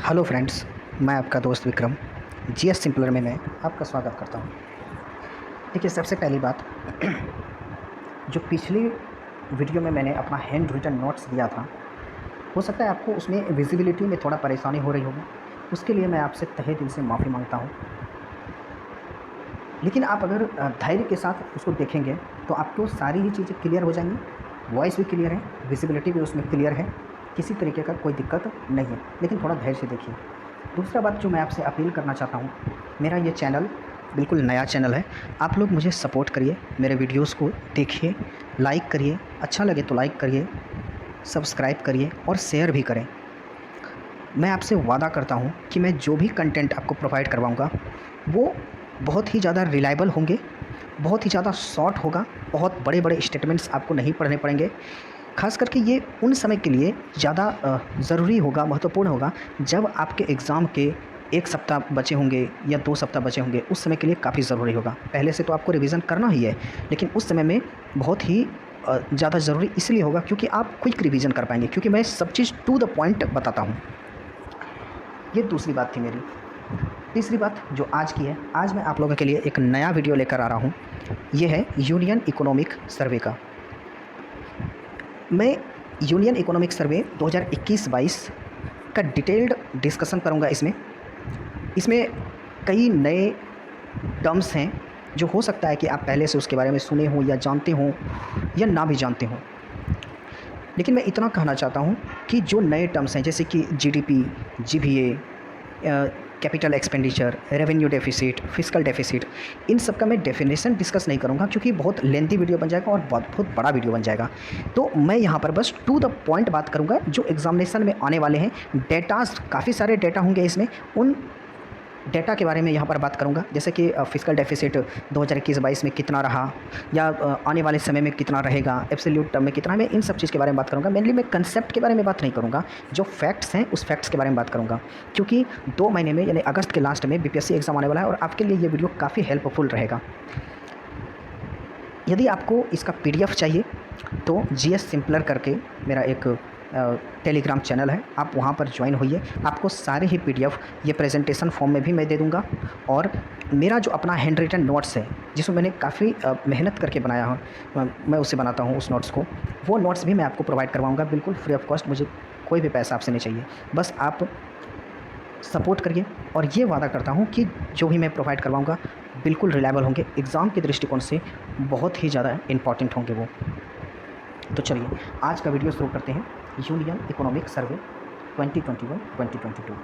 Hello friends, मैं आपका दोस्त विक्रम जीएस सिंपलर में मैं आपका स्वागत करता हूँ। देखिए, सबसे पहली बात जो पिछली वीडियो में मैंने अपना हैंड रिटन नोट्स दिया था, हो सकता है आपको उसमें विजिबिलिटी में थोड़ा परेशानी हो रही होगी। उसके लिए मैं आपसे तहे दिल से माफ़ी मांगता हूँ। लेकिन आप अगर धैर्य के साथ उसको देखेंगे तो आपको सारी ही चीज़ें क्लियर हो जाएंगी। वॉइस भी क्लियर है, विजिबिलिटी भी उसमें क्लियर है, किसी तरीके का कोई दिक्कत नहीं है। लेकिन थोड़ा धैर्य से देखिए। दूसरा बात जो मैं आपसे अपील करना चाहता हूँ, मेरा ये चैनल बिल्कुल नया चैनल है। आप लोग मुझे सपोर्ट करिए, मेरे वीडियोस को देखिए, लाइक करिए, अच्छा लगे तो लाइक करिए, सब्सक्राइब करिए और शेयर भी करें। मैं आपसे वादा करता हूँ कि मैं जो भी कंटेंट आपको प्रोवाइड करवाऊँगा वो बहुत ही ज़्यादा रिलायबल होंगे, बहुत ही ज़्यादा शॉर्ट होगा, बहुत बड़े बड़े स्टेटमेंट्स आपको नहीं पढ़ने पड़ेंगे। ख़ास करके ये उन समय के लिए ज़्यादा ज़रूरी होगा, महत्वपूर्ण होगा जब आपके एग्ज़ाम के 1 सप्ताह बचे होंगे या 2 सप्ताह बचे होंगे। उस समय के लिए काफ़ी ज़रूरी होगा। पहले से तो आपको रिवीज़न करना ही है, लेकिन उस समय में बहुत ही ज़्यादा ज़रूरी इसलिए होगा क्योंकि आप क्विक रिवीज़न कर पाएंगे, क्योंकि मैं सब चीज़ टू द पॉइंट बताता हूँ। ये दूसरी बात थी मेरी। तीसरी बात जो आज की है, आज मैं आप लोगों के लिए एक नया वीडियो लेकर आ रहा हूँ। ये है यूनियन इकोनॉमिक सर्वे का। मैं यूनियन इकोनॉमिक सर्वे 2021-22 का डिटेल्ड डिस्कशन करूँगा। इसमें कई नए टर्म्स हैं जो हो सकता है कि आप पहले से उसके बारे में सुने हों या जानते हों या ना भी जानते हों। लेकिन मैं इतना कहना चाहता हूँ कि जो नए टर्म्स हैं जैसे कि GDP, GVA, capital expenditure, revenue deficit, fiscal deficit, इन सब का मैं डेफिनेशन डिस्कस नहीं करूँगा क्योंकि बहुत लेंथी वीडियो बन जाएगा और बहुत बड़ा वीडियो बन जाएगा। तो मैं यहाँ पर बस टू द पॉइंट बात करूँगा जो एग्जामिनेशन में आने वाले हैं। डेटाज, काफ़ी सारे डेटा होंगे इसमें, उन डेटा के बारे में यहाँ पर बात करूँगा। जैसे कि फिस्कल डेफिसिट 2021-22 में कितना रहा या आने वाले समय में कितना रहेगा, एब्सोल्यूट टर्म में कितना है, मैं इन सब चीज़ के बारे में बात करूँगा। मेनली मैं कंसेप्ट के बारे में बात नहीं करूँगा, जो फैक्ट्स हैं उस फैक्ट्स के बारे में बात करूँगा, क्योंकि 2 महीने में यानी अगस्त के लास्ट में बीपीएससी एग्ज़ाम आने वाला है और आपके लिए ये वीडियो काफ़ी हेल्पफुल रहेगा। यदि आपको इसका पीडीएफ चाहिए तो जीएस सिंपलर करके मेरा एक टेलीग्राम चैनल है, आप वहाँ पर ज्वाइन होइए। आपको सारे ही पीडीएफ ये प्रेजेंटेशन फॉर्म में भी मैं दे दूँगा। और मेरा जो अपना हैंड रिटन नोट्स है जिसमें मैंने काफ़ी मेहनत करके बनाया है, मैं उसे बनाता हूँ उस नोट्स को, वो नोट्स भी मैं आपको प्रोवाइड करवाऊँगा बिल्कुल फ्री ऑफ कॉस्ट। मुझे कोई भी पैसा आपसे नहीं चाहिए, बस आप सपोर्ट करिए। और ये वादा करता हूँ कि जो भी मैं प्रोवाइड करवाऊँगा बिल्कुल रिलायबल होंगे, एग्ज़ाम के दृष्टिकोण से बहुत ही ज़्यादा इंपॉर्टेंट होंगे वो। तो चलिए आज का वीडियो शुरू करते हैं। Union economic survey 2021-2022।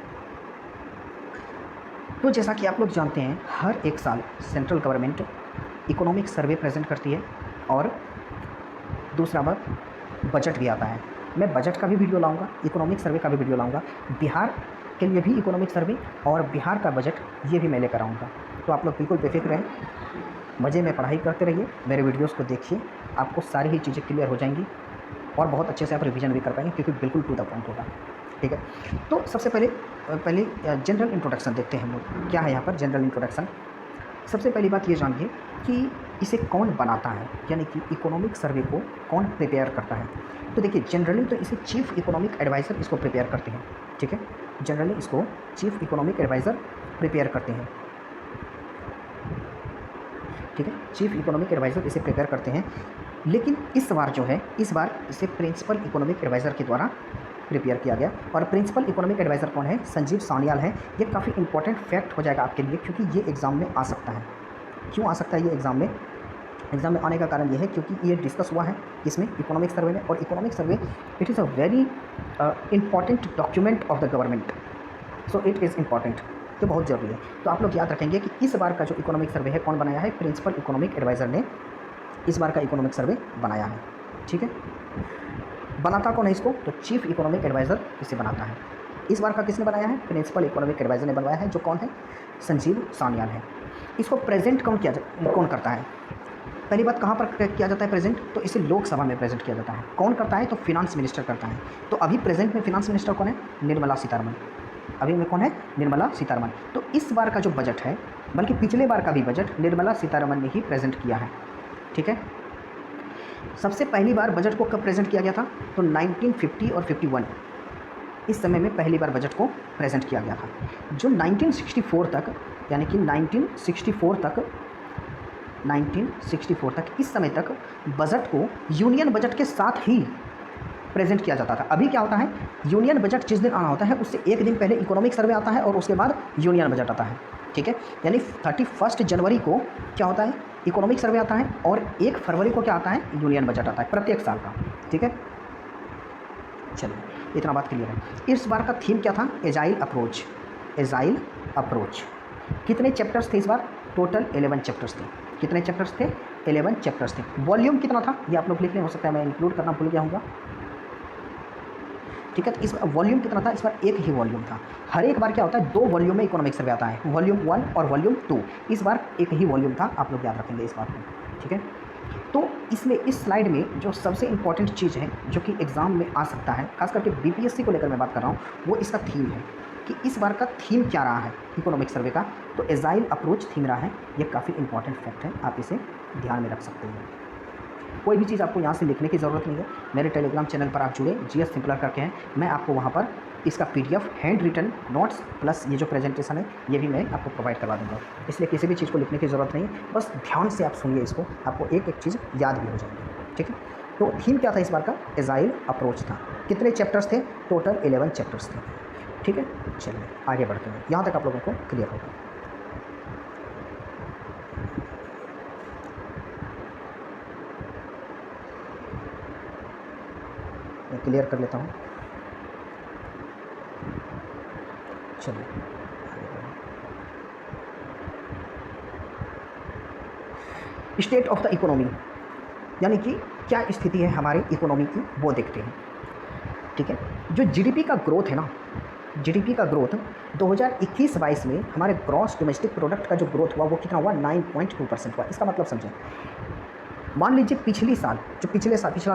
तो जैसा कि आप लोग जानते हैं, हर एक साल central government economic survey present करती है और दूसरा बात बजट भी आता है। मैं बजट का भी वीडियो लाऊंगा, इकोनॉमिक सर्वे का भी वीडियो लाऊंगा, बिहार के लिए भी इकोनॉमिक सर्वे और बिहार का बजट ये भी मैं लेकर आऊँगा। तो आप लोग बिल्कुल बेफिक्र रहें, मज़े में पढ़ाई करते रहिए, मेरे वीडियोस को देखिए, आपको सारी ही चीज़ें क्लियर हो जाएंगी और बहुत अच्छे से आप रिवीजन भी कर पाएंगे क्योंकि बिल्कुल टू द पॉइंट होगा। ठीक है, तो सबसे पहले जनरल इंट्रोडक्शन देखते हैं हम लोग। क्या है यहाँ पर जनरल इंट्रोडक्शन। सबसे पहली बात ये जानिए कि इसे कौन बनाता है, यानी कि इकोनॉमिक सर्वे को कौन प्रिपेयर करता है। तो देखिए, जनरली तो इसे चीफ इकोनॉमिक एडवाइज़र इसको प्रिपेयर करते हैं। ठीक है, जनरली इसको चीफ इकोनॉमिक एडवाइज़र प्रिपेयर करते हैं। ठीक है, चीफ इकोनॉमिक एडवाइज़र इसे प्रिपेयर करते हैं। लेकिन इस बार इसे प्रिंसिपल इकोनॉमिक एडवाइज़र के द्वारा प्रिपेयर किया गया। और प्रिंसिपल इकोनॉमिक एडवाइज़र कौन है? संजीव सान्याल है। ये काफ़ी इंपॉर्टेंट फैक्ट हो जाएगा आपके लिए क्योंकि ये एग्ज़ाम में आ सकता है। क्यों आ सकता है ये एग्ज़ाम में? एग्ज़ाम में आने का कारण ये है क्योंकि ये डिस्कस हुआ है इसमें इकोनॉमिक सर्वे में। और economic survey it is a very important document of the government, so it is important, तो बहुत ज़रूरी है। तो आप लोग याद रखेंगे कि इस बार का जो इकोनॉमिक सर्वे है कौन बनाया है? प्रिंसिपल इकोनॉमिक एडवाइज़र ने इस बार का इकोनॉमिक सर्वे बनाया है। ठीक है, बनाता कौन है इसको? तो चीफ इकोनॉमिक एडवाइज़र इसे बनाता है। इस बार का किसने बनाया है? प्रिंसिपल इकोनॉमिक एडवाइज़र ने बनवाया है, जो कौन है? संजीव सान्याल है। इसको प्रेजेंट कौन करता है? पहली बात, कहाँ पर किया जाता है प्रेजेंट? तो इसे लोकसभा में प्रेजेंट किया जाता है। कौन करता है? तो फिनांस मिनिस्टर करता है। तो अभी प्रेजेंट में फिनांस मिनिस्टर कौन है? निर्मला सीतारमण। अभी में कौन है? निर्मला सीतारमण। तो इस बार का जो बजट है, बल्कि पिछले बार का भी बजट निर्मला सीतारमण ने ही प्रेजेंट किया है। ठीक है, सबसे पहली बार बजट को कब प्रेजेंट किया गया था? तो 1950 और 51 इस समय में पहली बार बजट को प्रेजेंट किया गया था। जो 1964 तक, यानी कि 1964 तक इस समय तक बजट को यूनियन बजट के साथ ही प्रेजेंट किया जाता था। अभी क्या होता है, यूनियन बजट जिस दिन आना होता है उससे एक दिन पहले इकोनॉमिक सर्वे आता है और उसके बाद यूनियन बजट आता है। ठीक है, यानी 31 जनवरी को क्या होता है, इकोनॉमिक सर्वे आता है और 1 फरवरी को क्या आता है, यूनियन बजट आता है प्रत्येक साल का। ठीक है, चलिए इतना बात क्लियर है। इस बार का थीम क्या था, एजाइल अप्रोच। Agile approach. कितने चैप्टर्स थे इस बार, टोटल 11 चैप्टर्स थे। कितने चैप्टर्स थे, 11 चैप्टर्स थे। वॉल्यूम कितना था ये आप लोग लिख लें, हो सकता है मैं इंक्लूड करना भूल गया हूँगा। ठीक है, तो इस वॉल्यूम कितना था, इस बार एक ही वॉल्यूम था। हर एक बार क्या होता है, 2 वॉल्यूम में इकोनॉमिक सर्वे आता है, वॉल्यूम 1 और वॉल्यूम 2। इस बार एक ही वॉल्यूम था, आप लोग याद रखेंगे इस बात को। ठीक है, तो इसमें इस स्लाइड में जो सबसे इंपॉर्टेंट चीज़ है जो कि एग्ज़ाम में आ सकता है, खास करके बीपीएससी को लेकर मैं बात कर रहा हूँ, वो इसका थीम है कि इस बार का थीम क्या रहा है इकोनॉमिक सर्वे का। तो एजाइल अप्रोच थीम रहा है। ये काफ़ी इंपॉर्टेंट फैक्ट है, आप इसे ध्यान में रख सकते हैं। कोई भी चीज़ आपको यहाँ से लिखने की ज़रूरत नहीं है। मेरे टेलीग्राम चैनल पर आप जुड़े, जीएस सिंपलर करके हैं, मैं आपको वहाँ पर इसका PDF handwritten notes plus ये जो प्रेजेंटेशन है ये भी मैं आपको प्रोवाइड करवा दूँगा। इसलिए किसी भी चीज़ को लिखने की ज़रूरत नहीं है, बस ध्यान से आप सुनिए इसको, आपको एक एक चीज़ याद भी हो जाएगी। ठीक है, तो थीम क्या था इस बार का, एजाइल अप्रोच था। कितने चैप्टर्स थे, टोटल 11 चैप्टर्स थे। ठीक है, चलिए आगे बढ़ते हैं, यहाँ तक आप लोगों को क्लियर होगा। मैं क्लियर कर लेता हूँ। चलिए स्टेट ऑफ द इकोनॉमी, यानी कि क्या स्थिति है हमारी इकोनॉमी की, वो देखते हैं। ठीक है, जो जीडीपी का ग्रोथ है ना, जीडीपी का ग्रोथ 2021-22 में हमारे ग्रॉस डोमेस्टिक प्रोडक्ट का जो ग्रोथ हुआ वो कितना हुआ, 9.2% हुआ। इसका मतलब समझें, मान लीजिए पिछला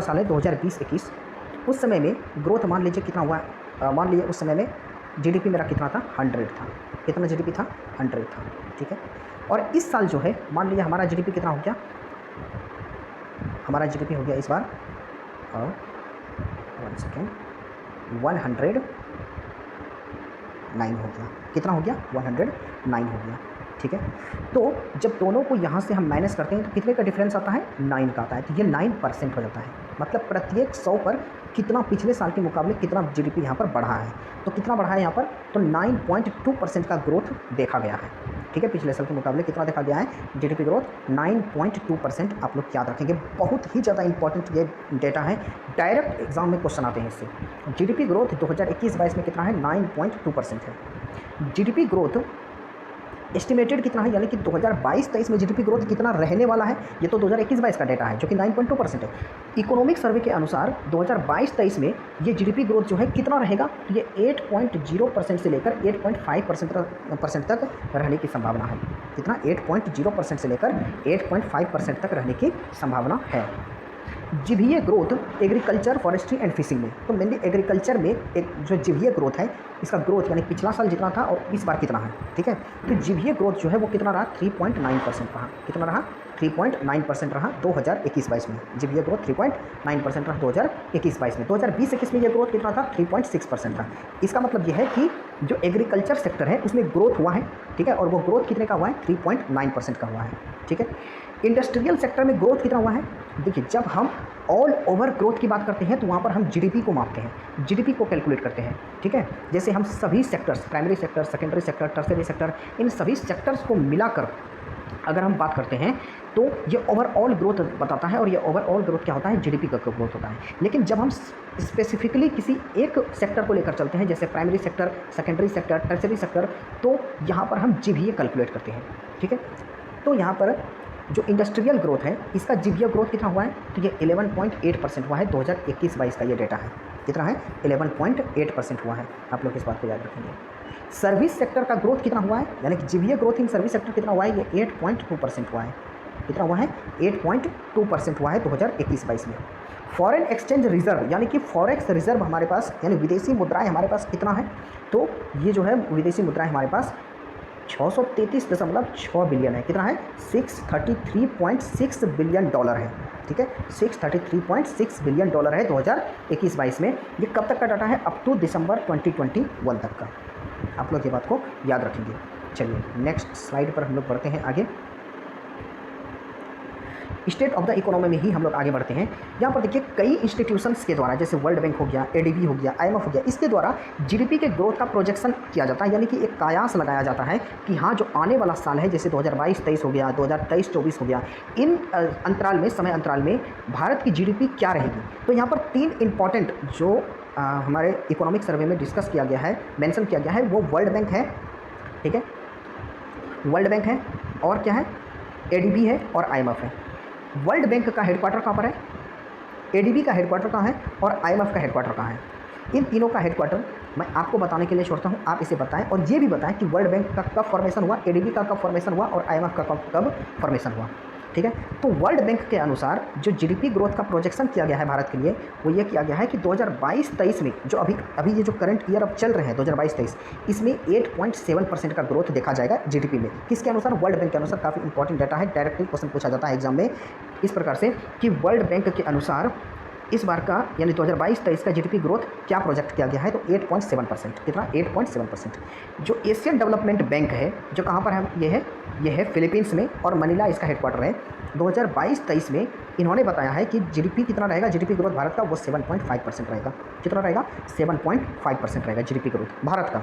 साल है 2020-21, उस समय में ग्रोथ मान लीजिए कितना हुआ, मान लीजिए उस समय में जीडीपी मेरा कितना था, 100 था। कितना जीडीपी था, 100 था। ठीक है, और इस साल जो है मान लीजिए हमारा जीडीपी कितना हो गया, हमारा जीडीपी हो गया इस बार 109 हो गया। कितना हो गया, 109 हो गया। ठीक है, तो जब दोनों को यहाँ से हम माइनस करते हैं तो कितने का डिफरेंस आता है, 9 का आता है। तो ये 9% हो जाता है, मतलब प्रत्येक 100 पर कितना पिछले साल के मुकाबले कितना जीडीपी यहाँ पर बढ़ा है। तो कितना बढ़ा है यहाँ पर, तो 9.2% का ग्रोथ देखा गया है। ठीक है, पिछले साल के मुकाबले कितना देखा गया है, जीडीपी ग्रोथ 9.2%। आप लोग याद रखेंगे, बहुत ही ज़्यादा इंपॉर्टेंट ये डेटा है, डायरेक्ट एग्जाम में क्वेश्चन आते हैं इससे। जीडीपी ग्रोथ 2021-22 में कितना है, 9.2% है। जीडीपी ग्रोथ एस्टिमेटेड कितना है, यानी कि 2022-23 में जीडीपी ग्रोथ कितना रहने वाला है, ये तो 2021-22 का डेटा है जो कि 9.2% है। इकोनॉमिक सर्वे के अनुसार 2022-23 में ये जीडीपी ग्रोथ जो है कितना रहेगा, तो ये 8.0% से लेकर 8.5% तक रहने की संभावना है। कितना, 8.0% से लेकर 8.5% तक रहने की संभावना है। GVA growth agriculture, forestry and fishing में, तो मेनली एग्रीकल्चर में एक जो जीवीए ग्रोथ है, इसका ग्रोथ यानी पिछला साल जितना था और इस बार कितना है। ठीक है, तो जीवीए ग्रोथ जो है वो कितना रहा, 3.9% रहा। कितना रहा, 3.9% रहा 2021-22 में। जीवीए ग्रोथ 3.9% रहा 2021-22 में। 2020-21 में ये ग्रोथ कितना था, 3.6% था। इसका मतलब ये है कि जो एग्रीकल्चर सेक्टर है उसमें ग्रोथ हुआ है। ठीक है, और वो ग्रोथ कितने का हुआ है, 3.9% का हुआ है। ठीक है, इंडस्ट्रियल सेक्टर में ग्रोथ कितना हुआ है, देखिए जब हम ऑल ओवर ग्रोथ की बात करते हैं तो वहाँ पर हम जीडीपी को मापते हैं, जीडीपी को कैलकुलेट करते हैं। ठीक है, जैसे हम सभी sectors, primary sector, secondary sector, tertiary sector, इन सभी सेक्टर्स को मिलाकर अगर हम बात करते हैं तो ये ओवरऑल ग्रोथ बताता है, और ये ओवरऑल ग्रोथ क्या होता है, जीडीपी का ग्रोथ होता है। लेकिन जब हम स्पेसिफिकली किसी एक सेक्टर को लेकर चलते हैं, जैसे primary sector, secondary sector, tertiary sector, तो यहाँ पर हम जीवीए कैलकुलेट करते हैं। ठीक है, तो यहाँ पर जो इंडस्ट्रियल ग्रोथ है इसका जीवीए ग्रोथ कितना हुआ है, तो ये 11.8% हुआ है। 2021-22 का ये डेटा है, कितना है, 11.8% हुआ है। आप लोग इस बात को याद रखेंगे। सर्विस सेक्टर का ग्रोथ कितना हुआ है, यानी कि GVA growth in service sector कितना हुआ है, ये 8.2% हुआ है। कितना हुआ है, 8.2% हुआ है 2021-22 में। फॉरेन एक्सचेंज रिजर्व, यानी कि फॉरेक्स रिजर्व हमारे पास, यानी विदेशी मुद्राएं हमारे पास कितना है, तो ये जो है विदेशी मुद्राएं हमारे पास 633.6 बिलियन है। कितना है, $633.6 बिलियन है। ठीक है, $633.6 बिलियन है 2021-22 में। ये कब तक का डाटा है? अप टू दिसंबर 2021 तक का। आप लोग ये बात को याद रखेंगे। चलिए नेक्स्ट स्लाइड पर हम लोग बढ़ते हैं आगे। स्टेट ऑफ द इकोनॉमी में ही हम लोग आगे बढ़ते हैं। यहाँ पर देखिए कई इंस्टीट्यूशंस के द्वारा, जैसे वर्ल्ड बैंक हो गया, एडीबी हो गया, आईएमएफ हो गया, इसके द्वारा जीडीपी के ग्रोथ का प्रोजेक्शन किया जाता है, यानी कि एक कयास लगाया जाता है कि हाँ जो आने वाला साल है, जैसे 2022-23 हो गया, 2023-24 हो गया, इन अंतराल में, समय अंतराल में भारत की जीडीपी क्या रहेगी। तो यहाँ पर 3 इंपॉर्टेंट जो हमारे इकोनॉमिक सर्वे में डिस्कस किया गया है, मेंशन किया गया है, वो वर्ल्ड बैंक है, ठीक है, वर्ल्ड बैंक है, और क्या है, एडीबी है और आईएमएफ है। वर्ल्ड बैंक का हेडक्वार्टर कहाँ पर है, एडीबी का हेडक्वार्टर कहाँ है और आईएमएफ का हेडक्वार्टर कहाँ है। इन तीनों का हेडक्वार्टर मैं आपको बताने के लिए छोड़ता हूँ, आप इसे बताएं और ये भी बताएं कि वर्ल्ड बैंक का कब फॉर्मेशन हुआ, एडीबी का कब फॉर्मेशन हुआ और आईएमएफ का कब फॉर्मेशन हुआ, ठीक है। तो वर्ल्ड बैंक के अनुसार जो जीडीपी ग्रोथ का प्रोजेक्शन किया गया है भारत के लिए, वो ये किया गया है कि 2022-23 में जो अभी ये जो करंट ईयर अब चल रहे हैं 2022-23, इसमें 8.7% का ग्रोथ देखा जाएगा जीडीपी में। किसके अनुसार? वर्ल्ड बैंक के अनुसार। काफ़ी इंपॉर्टेंट डाटा है, डायरेक्टली क्वेश्चन पूछा जाता है एग्जाम में इस प्रकार से कि वर्ल्ड बैंक के अनुसार इस बार का यानी 2022-23 का जीडीपी ग्रोथ क्या प्रोजेक्ट किया गया है, तो 8.7%। कितना? 8.7%। जो एशियन डेवलपमेंट बैंक है, जो कहाँ पर है, ये है फिलीपींस में और मनीला इसका हेडक्वार्टर है। 2022-23 में इन्होंने बताया है कि जीडीपी कितना रहेगा, जीडीपी ग्रोथ भारत का वो 7.5% रहेगा। कितना रहेगा? 7.5% रहेगा जीडीपी ग्रोथ भारत का।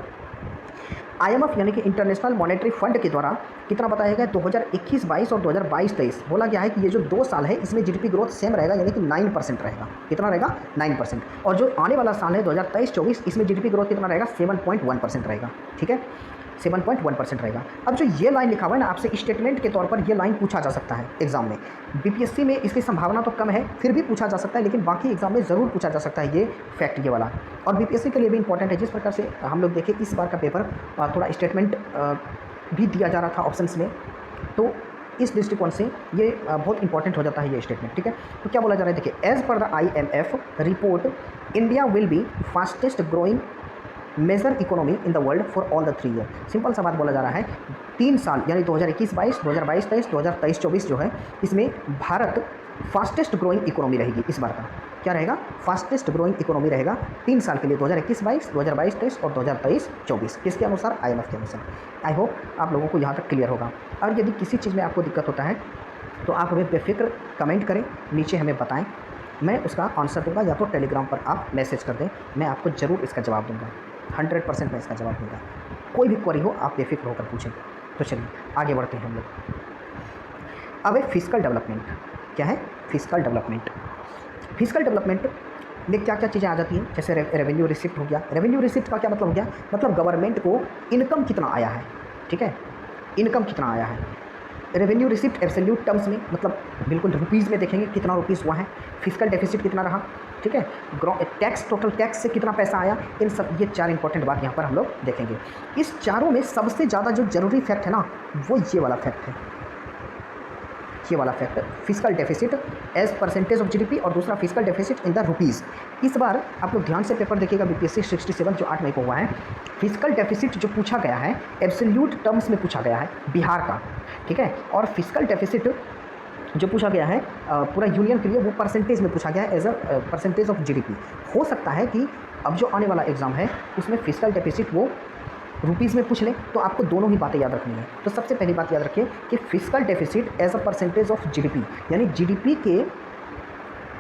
आईएमएफ यानी कि इंटरनेशनल मॉनेटरी फंड के द्वारा कितना बताया गया? 2021-22 और 2022-23 बोला गया है कि ये जो 2 साल है इसमें जीडीपी ग्रोथ सेम रहेगा, यानी कि 9% रहेगा। कितना रहेगा? 9%। और जो आने वाला साल है 2023-24, इसमें जीडीपी ग्रोथ कितना रहेगा? 7.1% रहेगा, ठीक है, 7.1% रहेगा। अब जो ये लाइन लिखा हुआ है ना, आपसे स्टेटमेंट के तौर पर ये लाइन पूछा जा सकता है एग्जाम में। बीपीएससी में इसकी संभावना तो कम है, फिर भी पूछा जा सकता है, लेकिन बाकी एग्जाम में ज़रूर पूछा जा सकता है ये फैक्ट, ये वाला। और बीपीएससी के लिए भी इंपॉर्टेंट है। जिस प्रकार से हम लोग देखें इस बार का पेपर थोड़ा स्टेटमेंट भी दिया जा रहा था ऑप्शंस में, तो इस दृष्टिकोण से ये बहुत इंपॉर्टेंट हो जाता है ये स्टेटमेंट, ठीक है। तो क्या बोला जा रहा है, देखिए, as per the IMF report India will be fastest growing major economy in the world for all the 3 year. Simple सा बात बोला जा रहा है, 3 साल यानी 2021-22, 2022-23, 2023-24 जो है, इसमें भारत फास्टेस्ट ग्रोइंग इकोनॉमी रहेगी। इस बार का क्या रहेगा? फास्टेस्ट ग्रोइंग इकोनॉमी रहेगा 3 साल के लिए, 2021-22, 2022-23 और 2023-24। किसके अनुसार? आईएमएफ के अनुसार। आई होप आप लोगों को यहाँ तक क्लियर होगा। और यदि किसी चीज़ में आपको दिक्कत होता है तो आप हमें बेफिक्र कमेंट करें, नीचे हमें बताएं, मैं उसका आंसर दूंगा, या तो टेलीग्राम पर आप मैसेज कर दें, मैं आपको ज़रूर इसका जवाब दूंगा। 100% मैं इसका जवाब दूंगा। कोई भी क्वेरी हो आप बेफिक्र होकर पूछें। तो चलिए आगे बढ़ते हैं हम लोग। अब एक फिजिकल डेवलपमेंट। क्या है? Physical development. फिजिकल डेवलपमेंट में क्या क्या चीज़ें आ जाती हैं, जैसे रेवेन्यू रिसिप्ट हो गया। रेवेन्यू रिसिप्ट का क्या मतलब हो गया? मतलब गवर्नमेंट को इनकम कितना आया है, ठीक है, इनकम कितना आया है। रेवेन्यू रिसिप्ट एब्सोल्यूट टर्म्स में, मतलब बिल्कुल रुपीज़ में देखेंगे कितना रुपीज़ हुआ है। फिजिकल डेफिसिट कितना रहा, ठीक है। टैक्स, टोटल टैक्स से कितना पैसा आया। इन सब ये 4 इंपॉर्टेंट बात यहाँ पर हम लोग देखेंगे। इस चारों में सबसे ज़्यादा जो जरूरी फैक्ट है ना, वो ये वाला फैक्ट है, ये वाला fact, physical deficit as percentage of GDP, और दूसरा physical deficit in the rupees. इस बार आप लोग ध्यान से पेपर देखिएगा, बीपीएससी 67 जो 8 मई को हुआ है, फिजिकल डेफिसिट जो पूछा गया है एब्सोल्यूट टर्म्स में पूछा गया है बिहार का, ठीक है। और फिजिकल डेफिसिट जो पूछा गया है पूरा यूनियन के लिए, वो परसेंटेज में पूछा गया है, as a percentage of GDP. हो सकता है कि अब जो आने वाला एग्जाम है उसमें फिजिकल डेफिसिट वो रुपीज़ में पूछ ले, तो आपको दोनों ही बातें याद रखनी है। तो सबसे पहली बात याद रखिए कि physical deficit as a percentage of GDP, यानी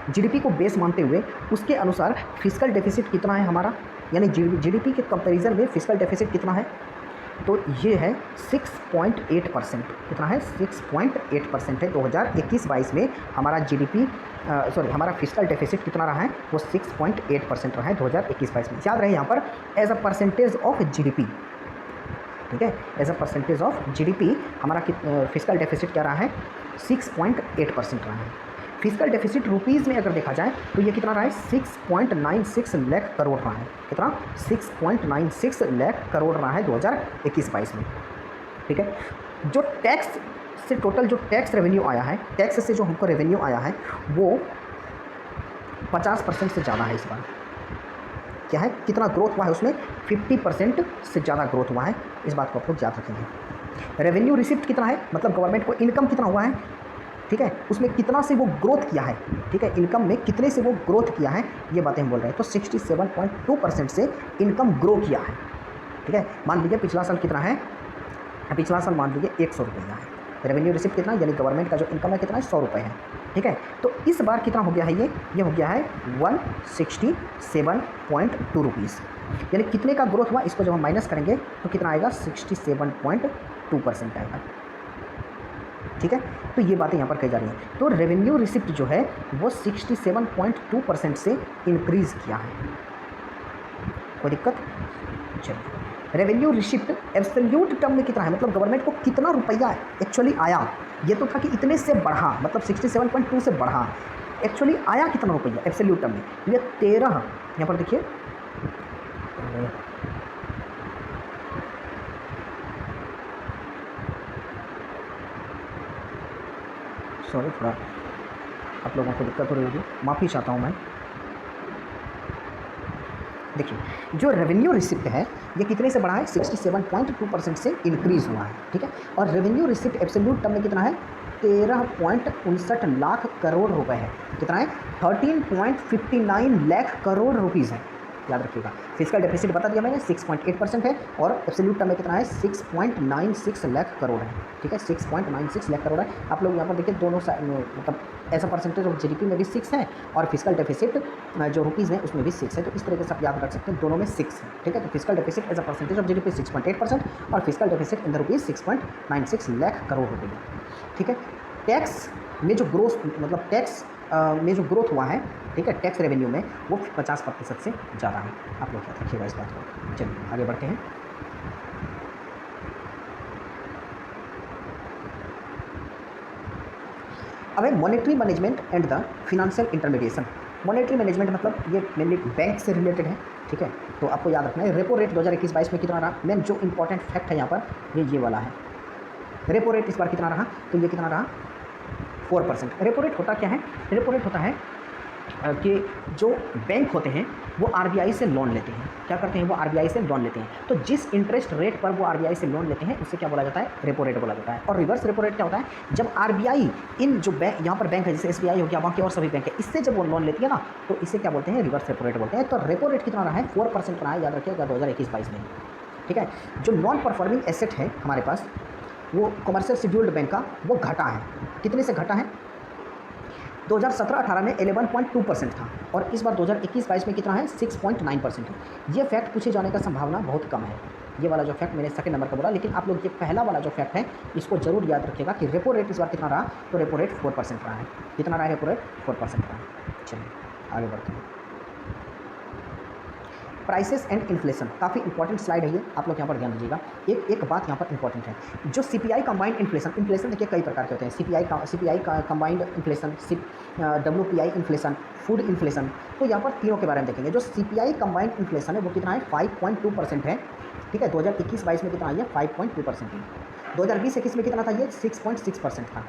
जीडीपी को बेस मानते हुए उसके अनुसार फिजिकल डेफिसिट कितना है हमारा, यानी जीडीपी के कंपैरिजन में फिजिकल डेफिसिट कितना है, तो ये है 6.8%। कितना है? 6.8% है। 2021-22 में हमारा हमारा फिजिकल डेफिसिट कितना रहा है, वो 6.8% रहा है 2021-22 में। याद रहे यहाँ पर as a percentage of GDP, ठीक है, as a percentage of GDP हमारा फिजिकल डेफिसिट क्या रहा है? 6.8% रहा है। फिजिकल डेफिसिट रुपीज़ में अगर देखा जाए तो ये कितना रहा है? 6.96 लाख करोड़ रहा है। कितना? 6.96 लाख करोड़ रहा है 2021-22 में, ठीक है। जो टैक्स से टोटल जो टैक्स रेवेन्यू आया है, टैक्स से जो हमको रेवेन्यू आया है वो 50% से ज़्यादा है इस बार। क्या है? कितना ग्रोथ हुआ है उसमें? 50% से ज़्यादा ग्रोथ हुआ है। इस बात को आप लोग याद रखेंगे। रेवेन्यू रिसिप्ट कितना है, मतलब गवर्नमेंट को इनकम कितना हुआ है, ठीक है, उसमें कितना से वो ग्रोथ किया है, ठीक है, इनकम में कितने से वो ग्रोथ किया है, ये बातें हम बोल रहे हैं। तो 67.2% से इनकम ग्रो किया है। ठीक है, मान लीजिए पिछला साल कितना है, पिछला साल मान लीजिए 100 रुपया है, रेवेन्यू रिसिप्ट कितना, यानी गवर्नमेंट का जो इनकम है कितना है, 100 रुपये है। ठीक है, तो इस बार कितना हो गया है, ये हो गया है 167.2 रुपीज़, यानी कितने का ग्रोथ हुआ, इसको जब हम माइनस करेंगे तो कितना आएगा, 67.2% आएगा। ठीक है, तो ये बातें यहाँ पर कही जा रही हैं। तो रेवेन्यू रिसिप्ट जो है वो 67.2% से इंक्रीज़ किया है। कोई दिक्कत? चलिए, रेवेन्यू रिसिप्ट एब्सोल्यूट टर्म में कितना है, मतलब गवर्नमेंट को कितना रुपया एक्चुअली आया। ये तो था कि इतने से बढ़ा, मतलब 67.2 से बढ़ा, एक्चुअली आया कितना रुपया एब्सोल्यूट टर्म में, ये 13, यहाँ पर देखिए, सॉरी थोड़ा आप लोगों को दिक्कत हो रही होगी, माफ़ी चाहता हूँ मैं। देखिए, जो रेवेन्यू रिसिप्ट है ये कितने से बढ़ा है, 67.2% से इंक्रीज़ हुआ है। ठीक है, और रेवेन्यू रिसिप्ट एब्सोल्यूट टर्म में कितना है, 13.59 लाख करोड़ रुपए है। कितना है, 13.59 लाख करोड़ रुपीज़ है, याद रखिएगा। फिजिकल डेफिसिट बता दिया मैंने, 6.8% है, और एब्सोल्यूट टर्म में कितना है, 6.96 लाख करोड़ है। ठीक है, 6.96 लाख करोड़ है। आप लोग यहाँ पर देखिए, दोनों मतलब ऐसा परसेंटेज ऑफ जीडीपी में भी 6 है, और फिजिकल डेफिसिट जो रुपीज़ है उसमें भी 6 है। तो इस तरीके से आप याद रख सकते हैं, दोनों में 6 है। ठीक है, तो physical deficit as a percentage of GDP 6.8% और physical deficit in the rupees 6.96 lakh crore रुपये। ठीक है, टैक्स में जो ग्रोथ, मतलब टैक्स में जो ग्रोथ हुआ है, ठीक है, टैक्स रेवेन्यू में, वो 50% से ज़्यादा है। आप लोग याद रखिएगा इस बात को। चलिए आगे बढ़ते हैं। अब है monetary management and the financial intermediation. Monetary management मतलब ये मेनली बैंक से रिलेटेड है। ठीक है, तो आपको याद रखना है, रेपो रेट 2021-22 में कितना रहा, मेन जो इंपॉर्टेंट फैक्ट है यहाँ पर ये वाला है। रेपो रेट इस बार कितना रहा, तो ये कितना रहा, 4%। रेपो रेट होता क्या है, रेपो रेट होता है कि जो बैंक होते हैं वो आरबीआई से लोन लेते हैं। क्या करते हैं, वो आरबीआई से लोन लेते हैं। तो जिस इंटरेस्ट रेट पर वो आरबीआई से लोन लेते हैं उसे क्या बोला जाता है, रेपो रेट बोला जाता है। और रिवर्स रेपो रेट क्या होता है, जब आरबीआई इन जो बैंक, यहाँ पर बैंक है जैसे एसबीआई हो गया, बाकी और सभी बैंक है, इससे जब वो लोन लेती है ना, तो इसे क्या बोलते हैं, रिवर्स रेपो रेट बोलते हैं। तो रेपो रेट कितना रहा है, 4% रहा है, याद रखिएगा 2021-22 में। ठीक है, जो नॉन परफॉर्मिंग एसेट है हमारे पास, वो कमर्शियल शेड्यूल्ड बैंक का, वो घटा है। कितने से घटा है, 2017-18 में 11.2% था, और इस बार 2021-22 में कितना है, 6.9% है। ये फैक्ट पूछे जाने का संभावना बहुत कम है। ये वाला जो फैक्ट मैंने सेकंड नंबर का बोला, लेकिन आप लोग ये पहला वाला जो फैक्ट है इसको जरूर याद रखिएगा कि रेपो रेट इस बार कितना रहा, तो रेपो रेट 4% रहा है। कितना रहा है, रेपो रेट 4% रहा है। चलिए आगे बढ़ते हैं। प्राइसेस एंड इन्फ्लेशन, काफ़ी इंपॉर्टेंट स्लाइड है ये, आप लोग यहाँ पर ध्यान दीजिएगा। एक बात यहाँ पर इंपॉर्टेंट है, जो सीपीआई कंबाइंड इन्फ्लेशन, इन्फ्लेशन देखिए कई प्रकार के होते हैं, सीपीआई का combined inflation, WPI inflation, food inflation. तो यहाँ पर तीनों के बारे में देखेंगे। जो सीपीआई कंबाइंड इन्फ्लेशन है वो कितना है, 5.2% है। ठीक है, 2021-22 में कितना है, 5.2% है। 2020-21 में कितना था, ये 6.6% था।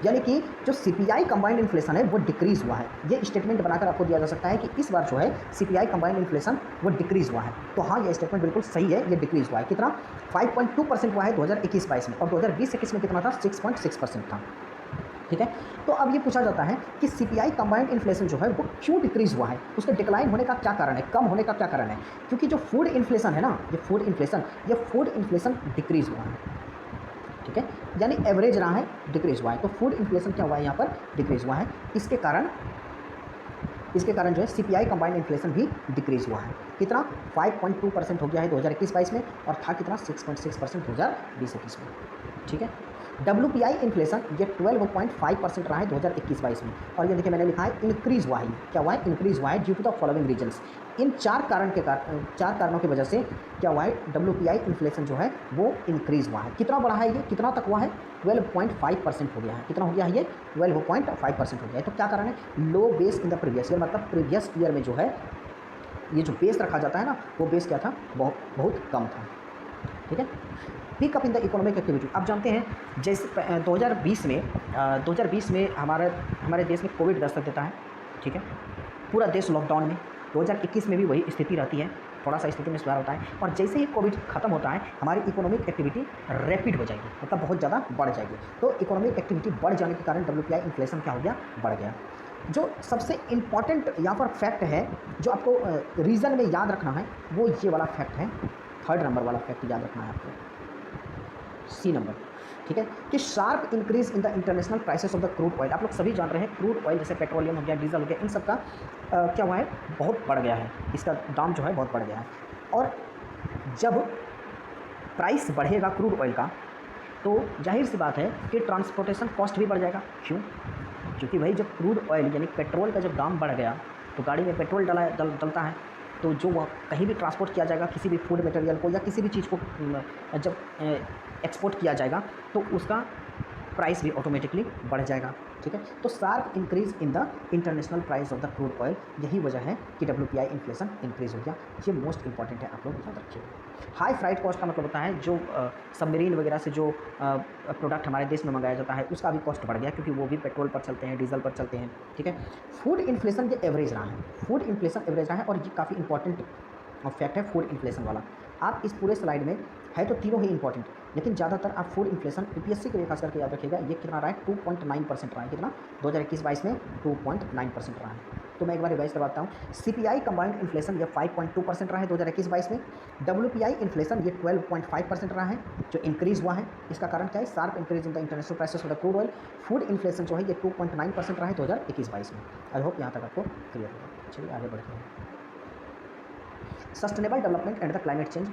यानी कि जो सीपीआई कंबाइंड इन्फ्लेशन है वो डिक्रीज़ हुआ है। ये स्टेटमेंट बनाकर आपको दिया जा सकता है कि इस बार जो है सीपीआई कंबाइंड इन्फ्लेशन वो डिक्रीज़ हुआ है। तो हाँ, ये स्टेटमेंट बिल्कुल सही है, ये डिक्रीज़ हुआ है। कितना, 5.2% हुआ है 2021-22 में, और 2020-21 में कितना था, 6.6% था। ठीक है, तो अब ये पूछा जाता है कि सीपीआई कंबाइंड इन्फ्लेशन जो है वो क्यों डिक्रीज़ हुआ है, उसके डिक्लाइन होने का क्या कारण है, कम होने का क्या कारण है। क्योंकि जो फूड इन्फ्लेशन है ना, ये फूड इन्फ्लेशन डिक्रीज़ हुआ है। ठीक है, यानी एवरेज रहा है, डिक्रीज़ हुआ है। तो फूड इन्फ्लेशन क्या हुआ है, यहाँ पर डिक्रीज़ हुआ है। इसके कारण जो है सीपीआई कंबाइंड इन्फ्लेशन भी डिक्रीज़ हुआ है। कितना, 5.2% हो गया है 2021-22 में, और था कितना, 6.6% 2020-21 में। ठीक है, डब्ल्यूपीआई इन्फ्लेशन ये 12.5% रहा है 2021-22 में, और ये देखिए मैंने लिखा है इंक्रीज़ हुआ है। क्या हुआ है, इंक्रीज़ हुआ है due to the following reasons. इन चार कारणों की वजह से क्या हुआ है, डब्ल्यूपीआई इन्फ्लेशन जो है वो इंक्रीज़ हुआ है। कितना बढ़ा है ये, कितना तक हुआ है, 12.5% हो गया है। कितना हो गया है ये, 12.5% हो गया है। तो क्या कारण है, low base in the previous year, मतलब प्रीवियस ईयर में जो है ये जो बेस रखा जाता है ना, वो बेस क्या था, बहुत कम था। ठीक है, pickup in the economic activity. आप जानते हैं जैसे 2020 में हमारे देश में कोविड दस्तक देता है। ठीक है, पूरा देश लॉकडाउन में, 2021 में भी वही स्थिति रहती है। थोड़ा सा स्थिति में सुधार होता है, और जैसे ही कोविड खत्म होता है हमारी इकोनॉमिक एक्टिविटी रैपिड हो जाएगी, मतलब बहुत ज़्यादा बढ़ जाएगी। तो इकोनॉमिक एक्टिविटी बढ़ जाने के कारण WPI इन्फ्लेशन क्या हो गया, बढ़ गया। जो सबसे इम्पॉर्टेंट यहाँ पर फैक्ट है जो आपको रीज़न में याद रखना है, वो ये वाला फैक्ट है, 3rd नंबर वाला फैक्ट याद रखना है आपको, C नंबर, ठीक है, कि sharp increase in the international prices of the crude oil. आप लोग सभी जान रहे हैं क्रूड ऑयल जैसे पेट्रोलियम हो गया, डीजल हो गया, इन सब का क्या हुआ है, बहुत बढ़ गया है, इसका दाम जो है बहुत बढ़ गया है। और जब प्राइस बढ़ेगा क्रूड ऑयल का तो जाहिर सी बात है कि ट्रांसपोर्टेशन कॉस्ट भी बढ़ जाएगा। क्यों? क्योंकि भाई जब क्रूड ऑयल यानी पेट्रोल का जब दाम बढ़ गया तो गाड़ी में पेट्रोल डलता है, तो जो वह कहीं भी ट्रांसपोर्ट किया जाएगा किसी भी फूड मटेरियल को या किसी भी चीज़ को जब एक्सपोर्ट किया जाएगा तो उसका प्राइस भी ऑटोमेटिकली बढ़ जाएगा, ठीक है। तो sharp increase in the international price of the crude oil, यही वजह है कि WPI इन्फ्लेशन इंक्रीज हो गया। ये मोस्ट इंपॉर्टेंट है, आप लोग याद रखिए। हाई फ्राइट कॉस्ट का मतलब होता है जो सबमरीन वगैरह से जो प्रोडक्ट हमारे देश में मंगाया जाता है उसका भी कॉस्ट बढ़ गया, क्योंकि वो भी पेट्रोल पर चलते हैं, डीजल पर चलते हैं, ठीक है। फूड इन्फ्लेशन ये एवरेज रहा है, फूड इन्फ्लेशन एवरेज रहा है, और ये काफ़ी इंपॉर्टेंट फैक्ट है फूड इन्फ्लेशन वाला। आप इस पूरे स्लाइड में है तो तीनों ही इंपॉर्टेंट, लेकिन ज़्यादातर आप फूड इन्फ्लेशन यूपीएससी के लिए खास करके याद रखिएगा, ये कितना रहा है, 2.9% रहा है। कितना? 2021-22 में 2.9% रहा है। तो मैं एक बार रिवाइज करवाता हूँ। CPI कंबाइंड इन्फ्लेशन ये 5.2% रहा है 2021-22 में। WPI इन्फ्लेशन ये 12.5% रहा है, जो इंक्रीज़ हुआ है। इसका कारण क्या है? Sharp increase in the international prices of the crude oil. Food inflation जो है ये 2.9% रहा है 2021-22 में। आई होप यहाँ तक आपको क्लियर होगा। चलिए आगे बढ़ते हैं। Sustainable development and the climate change,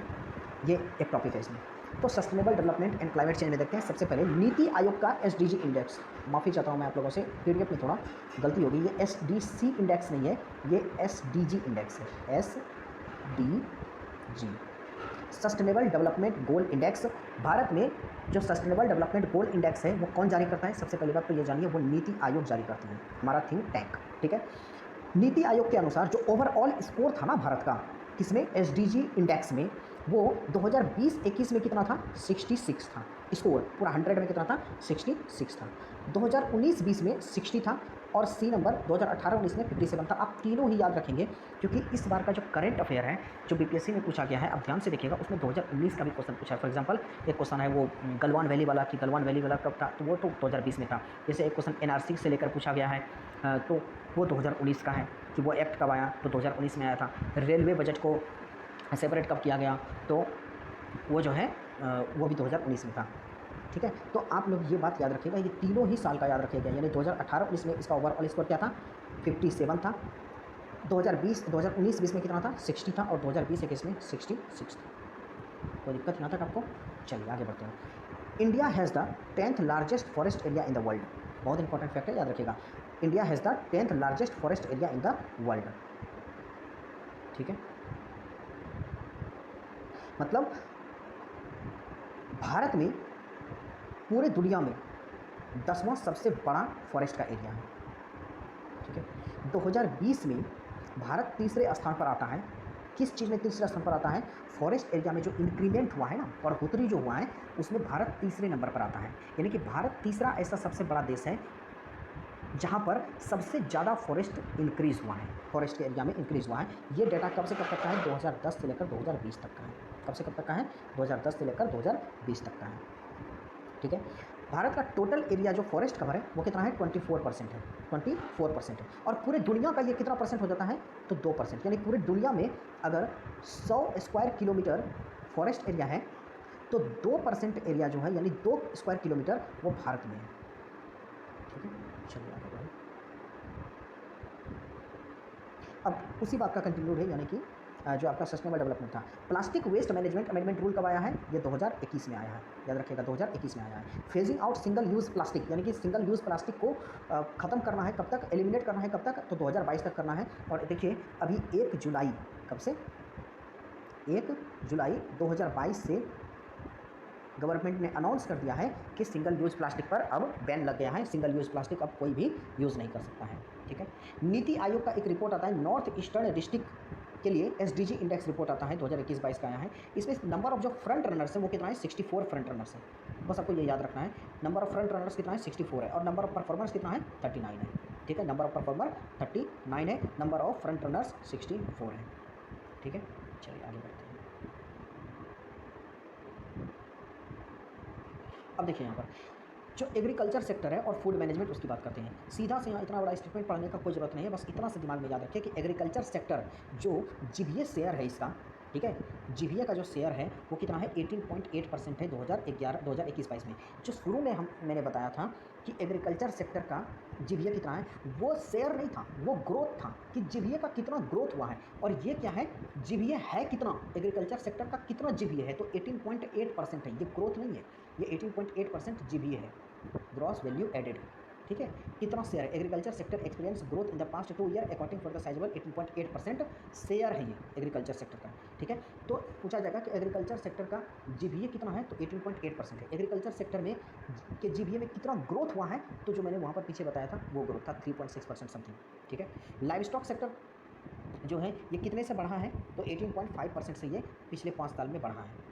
ये एक टॉपिक है इसमें। तो sustainable development and climate change में देखते हैं। सबसे पहले नीति आयोग का SDG इंडेक्स, माफ़ी चाहता हूँ मैं आप लोगों से, PDF में थोड़ा गलती होगी, ये SDC इंडेक्स नहीं है, ये SDG इंडेक्स है, SDG, sustainable development goal index. Bharat में जो सस्टेनेबल डेवलपमेंट गोल इंडेक्स है वो कौन जारी करता है? सबसे पहली बात तो ये जानिए, वो नीति आयोग जारी करती है, हमारा थिंक टैंक, ठीक है। नीति आयोग के अनुसार जो ओवरऑल स्कोर था ना भारत का, किसमें? SDG इंडेक्स में, वो 2020-21 में कितना था? 66 था स्कोर, पूरा 100 में कितना था? 66 था। 2019-20 में 60 था, और C नंबर 2018-19 में 57 था। आप तीनों ही याद रखेंगे, क्योंकि इस बार का जो करंट अफेयर है जो BPSC में पूछा गया है, आप ध्यान से देखिएगा, उसमें 2019 का भी क्वेश्चन पूछा है। फॉर एग्जांपल एक क्वेश्चन है वो गलवान वैली वाला, कि गलवान वैली वाला कब था, तो वो तो 2020 में था। जैसे एक क्वेश्चन NRC से लेकर पूछा गया है, तो वो 2019 का है, कि वो एक्ट कब आया, तो 2019 में आया था। रेलवे बजट को सेपरेट कब किया गया, तो वो जो है वो भी 2019 में था, ठीक है। तो आप लोग ये बात याद रखिएगा, ये तीनों ही साल का याद रखिएगा। यानी 2018-19 में इसका ओवरऑल स्कोर क्या था? 57 था। 2019-20 में कितना था? 60 था, और 2020-21 में 66 था। कोई दिक्कत यहाँ तक आपको? चलिए आगे बढ़ते हैं। India has the 10th largest forest area in the world, बहुत इंपॉर्टेंट फैक्ट है, याद रखिएगा। India has the 10th largest forest area in the world, ठीक है। मतलब भारत में पूरे दुनिया में 10वां सबसे बड़ा फॉरेस्ट का एरिया है, ठीक है। 2020 में भारत तीसरे स्थान पर आता है। किस चीज़ में तीसरे स्थान पर आता है? फॉरेस्ट एरिया में जो इंक्रीमेंट हुआ है ना, बढ़ोतरी जो हुआ है, उसमें भारत तीसरे नंबर पर आता है। यानी कि भारत तीसरा ऐसा सबसे बड़ा देश है जहाँ पर सबसे ज़्यादा फॉरेस्ट इंक्रीज़ हुआ है, फॉरेस्ट के एरिया में इंक्रीज़ हुआ है। ये डेटा कब से कब तक का है? 2010 से लेकर 2020 तक का है। कब से कब तक का है? 2010 से लेकर 2020 तक का है, ठीक है। भारत का टोटल एरिया जो फॉरेस्ट कवर है वो कितना है? 24% है, 24% है। और पूरे दुनिया का ये कितना परसेंट हो जाता है? तो 2%। यानी पूरी दुनिया में अगर 100 स्क्वायर किलोमीटर फॉरेस्ट एरिया है तो 2% एरिया जो है, यानी 2 स्क्वायर किलोमीटर, वो भारत में है, ठीक है। चलिए आगे बढ़ें। अब उसी बात का कंटिन्यूड है, यानी कि जो आपका सस्टेनेबल डेवलपमेंट था। Plastic waste management amendment rule कब आया है? ये 2021 में आया है, याद रखिएगा, 2021 में आया है। Phasing out single use plastic, यानी कि सिंगल यूज़ प्लास्टिक को ख़त्म करना है, कब तक? एलिमिनेट करना है, कब तक? तो 2022 तक करना है। और देखिए अभी 1 जुलाई, कब से? 1 जुलाई 2022 से गवर्नमेंट ने अनाउंस कर दिया है कि सिंगल यूज़ प्लास्टिक पर अब बैन लग गया है। सिंगल यूज़ प्लास्टिक अब कोई भी यूज़ नहीं कर सकता है, ठीक है। नीति आयोग का एक रिपोर्ट आता है नॉर्थ ईस्टर्न डिस्ट्रिक्ट के लिए, SDG इंडेक्स रिपोर्ट आता है, 2021-22 का आया है। इसमें नंबर ऑफ जो फ्रंट रनर्स हैं वो कितना है? 64 फ्रंट रनर्स है। बस आपको ये याद रखना है, नंबर ऑफ फ्रंट रनर्स कितना है? 64 है, और नंबर ऑफ परफॉर्मर्स कितना है? 39 है, ठीक है। नंबर ऑफ परफॉर्मर 39 है, नंबर ऑफ फ्रंट रनर्स 64 है, ठीक है। चलिए आगे बढ़ते हैं। अब देखिए यहाँ पर जो एग्रीकल्चर सेक्टर है और फूड मैनेजमेंट उसकी बात करते हैं। सीधा से यहाँ इतना बड़ा स्टेटमेंट पढ़ने का कोई ज़रूरत नहीं है, बस इतना सा दिमाग में याद रखिए कि एग्रीकल्चर सेक्टर जो जीवीए शेयर है इसका, ठीक है, जीवीए का जो शेयर है वो कितना है 18.8% है 2021-22 में। जो शुरू में मैंने बताया था कि एग्रीकल्चर सेक्टर का जीवीए कितना है, वो शेयर नहीं था, वो ग्रोथ था कि जीवीए का कितना ग्रोथ हुआ है। और ये क्या है, जीवीए है कितना, एग्रीकल्चर सेक्टर का कितना जीवीए है, तो 18.8% है, ये ग्रोथ नहीं है, ये 18.8% जीवीए है, ग्रॉस वैल्यू एडेड। ठीक है, कितना शेयर है, agriculture sector experience growth in the past 2 year according for the sizeable 18.8% share है ये एग्रीकल्चर सेक्टर का। ठीक है, तो पूछा जाएगा कि एग्रीकल्चर सेक्टर का जीवीए कितना है, तो 18.8% है। एग्रीकल्चर सेक्टर में के जीवीए में कितना ग्रोथ हुआ है, तो जो मैंने वहाँ पर पीछे बताया था वो ग्रोथ था 3.6% समथिंग। ठीक है, लाइव स्टॉक सेक्टर जो है ये कितने से बढ़ा है, तो 18.5% से ये पिछले 5 साल में बढ़ा है।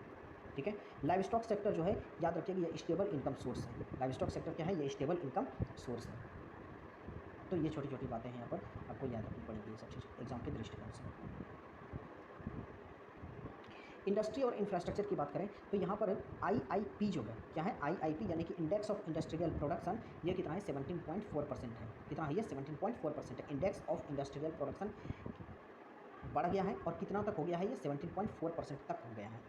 ठीक है, लाइव स्टॉक सेक्टर जो है याद रखिए ये स्टेबल इनकम सोर्स है। लाइव स्टॉक सेक्टर क्या है, ये स्टेबल इनकम सोर्स है। तो ये छोटी छोटी बातें हैं यहाँ पर आपको याद रखनी पड़ेगी ये सब चीज़ एग्जाम के दृष्टिकोण से। इंडस्ट्री और इंफ्रास्ट्रक्चर की बात करें तो यहाँ पर आईआईपी जो है क्या है, आईआईपी यानी कि इंडेक्स ऑफ इंडस्ट्रियल प्रोडक्शन, ये कितना है 17.4% है। कितना है ये 17.4% है। इंडेक्स ऑफ इंडस्ट्रियल प्रोडक्शन बढ़ गया है और कितना तक हो गया है, ये 17.4% तक हो गया है।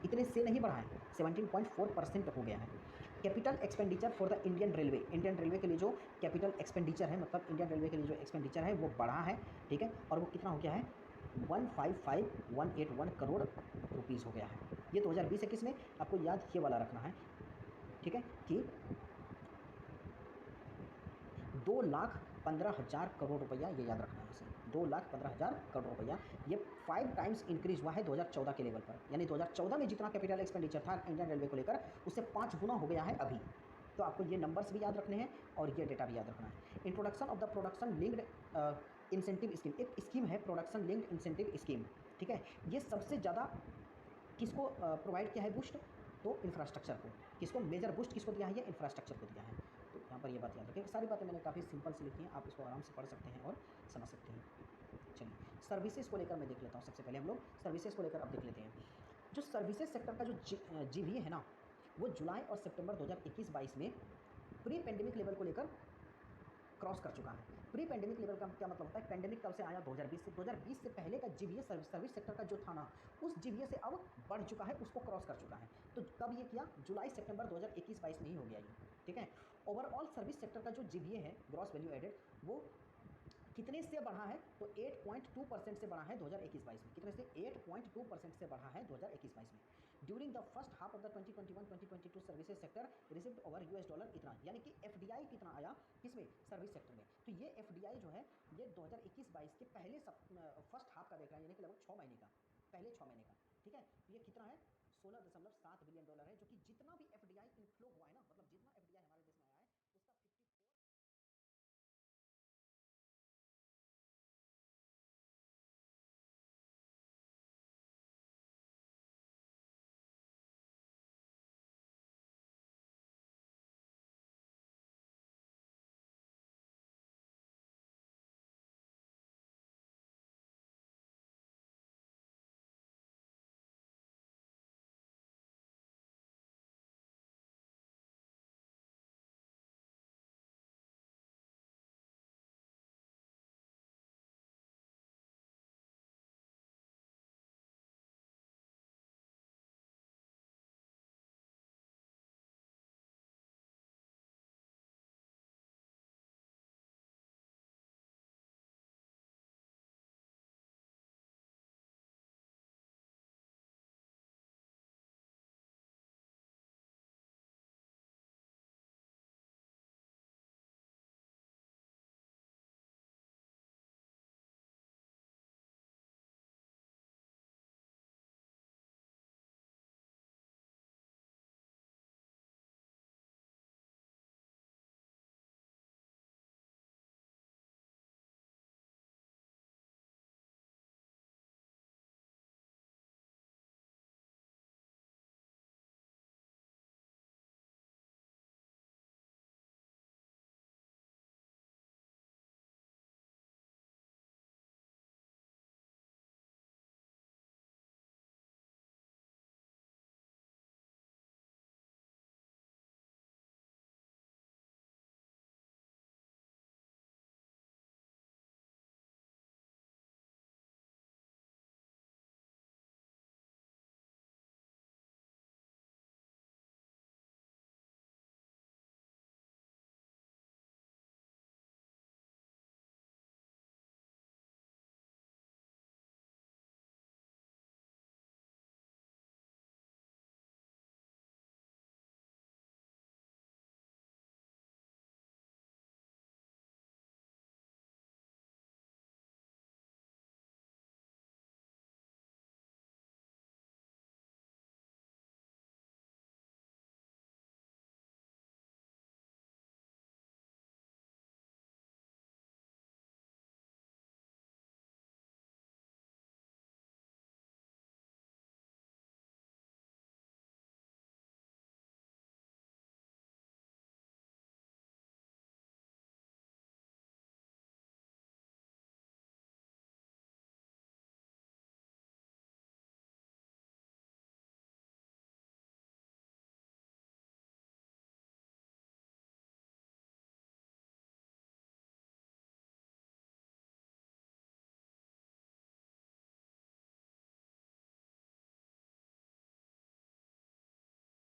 इतने से नहीं बढ़ा है, 17.4% हो गया है। Capital expenditure for the Indian railway, Indian railway के लिए जो कैपिटल एक्सपेंडिचर है, मतलब इंडियन रेलवे के लिए जो एक्सपेंडिचर है वो बढ़ा है। ठीक है, और वो कितना हो गया है, 155181 करोड़ रुपीज़ हो गया है। ये 2020-21 में आपको याद ये वाला रखना है। ठीक है, कि 2,15,000 करोड़ रुपया, ये याद रखना है इसे, 2,15,000 करोड़ रुपया। ये 5 टाइम्स इंक्रीज हुआ है 2014 के लेवल पर, यानी 2014 में जितना कैपिटल एक्सपेंडिचर था इंडियन रेलवे को लेकर उससे 5 गुना हो गया है अभी। तो आपको ये नंबर्स भी याद रखने हैं और ये डेटा भी याद रखना है। Introduction of the production linked incentive scheme, एक स्कीम है प्रोडक्शन लिंक्ड इंसेंटिव स्कीम। ठीक है, ये सबसे ज़्यादा किसको प्रोवाइड किया है बूस्ट, तो इंफ्रास्ट्रक्चर को। किसको मेजर बूस्ट किसको दिया है, ये इंफ्रास्ट्रक्चर को दिया है। तो यहाँ पर ये बात याद रखिए, सारी बातें मैंने काफ़ी सिंपल से लिखी हैं, आप इसको आराम से पढ़ सकते हैं और समझ सकते हैं। चलिए सर्विसेज को लेकर मैं देख लेता हूँ। सबसे पहले हम लोग सर्विसेज को लेकर अब देख लेते हैं। जो सर्विसेज सेक्टर का जो जीवीए है ना, वो जुलाई और सितंबर 2021-22 में प्री पेंडेमिक लेवल को लेकर क्रॉस कर चुका है। प्री पेंडेमिक लेवल का क्या मतलब होता है, पेंडेमिक कब से आया, 2020 से। 2020 से पहले का जीवीए सर्विस सेक्टर का जो था ना, उस जीवीए से अब बढ़ चुका है, उसको क्रॉस कर चुका है। तो कब ये किया, जुलाई सितंबर 2021-22 में ही हो गया ये। ठीक है, ओवरऑल सर्विस सेक्टर का जो जीवीए है ग्रॉस वैल्यू एडेड, वो कितने से बढ़ा है, तो 8.2% से बढ़ा है 2021-22 में। कितने से, 8.2% से बढ़ा है 2021-22 में। During the first half of the 2021-2022 services sector received over $, इतना, यानी कि एफडीआई कितना आया किसमें, सर्विस सेक्टर में। तो ये एफडीआई जो है ये 2021-22 के पहले फर्स्ट हाफ का देख रहा है, यानी कि लगभग 6 महीने का, पहले 6 महीने का। ठीक है, तो ये कितना है, $16.7 बिलियन है, जो कि जितना भी एफडीआई इनफ्लो हुआ है ना